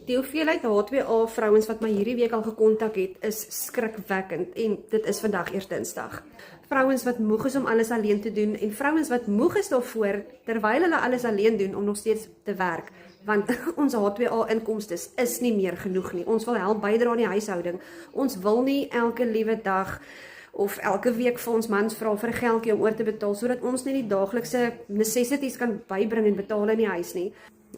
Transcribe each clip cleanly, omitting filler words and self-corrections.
Die hoeveelheid H2A vrouens wat my hierdie week al gekontak het, is skrikwekkend en dit is vandag eers Dinsdag. Vrouens wat moeg is om alles alleen te doen en vrouens wat moeg is daarvoor terwyl hulle alles alleen doen om nog steeds te werk. Want ons H2A inkomstes is nie meer genoeg nie. Ons wil help bydra aan die huishouding. Ons wil nie elke liewe dag of elke week vir ons mans vra vir 'n geldjie om oor te betaal sodat ons net die daaglikse necessities kan bybring en betaal in die huis nie.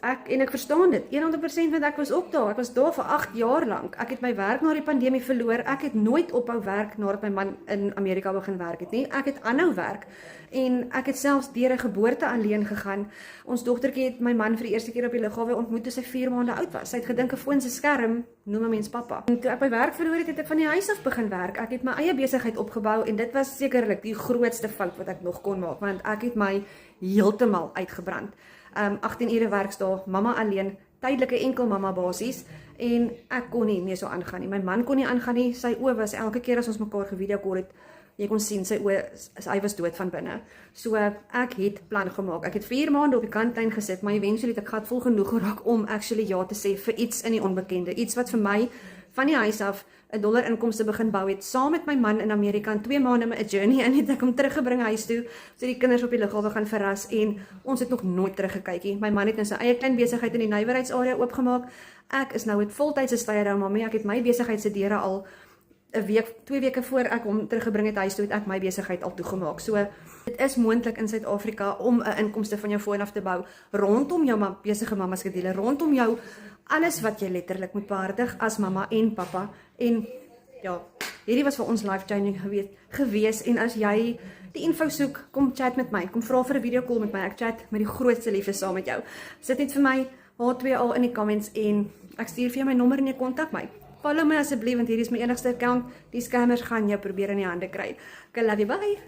Ek verstaan dit, 100% want ek was ook daar. Ek was daar vir 8 jaar lank. Ek het my werk na die pandemie verloor. Ek het nooit ophou werk nadat my man in Amerika begin werk het nie. Ek het aanhou werk en ek het selfs deur 'n geboorte alleen gegaan. Ons dogtertjie het my man vir die eerste keer op die lughawe ontmoet toe sy 4 maande oud was. Sy het gedink 'n foon se skerm noem 'n mens pappa. En toe ek my werk verloor het, het ek van die huis af begin werk. Ek het my eie besigheid opgebou en dit was sekerlik die grootste fout wat ek nog kon maak want ek het my heeltemal uitgebrand. 18 ure werksdae, mamma alleen, tydelike enkel mamma basies en ek kon nie meer so aangaan nie. My man kon nie aangaan nie. Sy oë was elke keer as ons mekaar gevideo call het, jy kon sien sy oë, hy was dood van binne. So ek het plan gemaak. Ek het 4 maande op die kantlyn gesit, maar eventually het ek gatvol genoeg geraak om actually ja te sê vir iets in die onbekende. Iets wat vir my van die huis af $1 inkomste begin bou het, saam met my man in Amerika in 2 maande met 'n journey en het ek hom teruggebring huis toe, so die kinders op die lughawe gaan verras en ons het nog nooit teruggekyk nie. My man het in sy eie klein besigheid in die nywerheidsarea oopgemaak. Ek is nou met voltydse stay-at-home mamma. Ek het my besigheid se deure al 'n week, 2 weke voor ek hom teruggebring het huis toe, het ek my besigheid al toegemaak. So dit is moontlik in Suid-Afrika om 'n inkomste van jou foon af te bou rondom jou besige mamma skedule, rondom jou alles wat jy letterlik moet behartig as mamma en pappa. En ja, hierdie was vir ons life-changing gewees en as jy die info soek, kom chat met my, kom vra vir 'n video call met my, ek chat met die grootste liefde saam met jou. Sit net vir my H2A in die comments en ek stuur vir jou my nommer en jy kontak my. Follow my asseblief want hierdie is my enigste account, die scammers gaan jou probeer in die hande kry. Okay, love you, bye!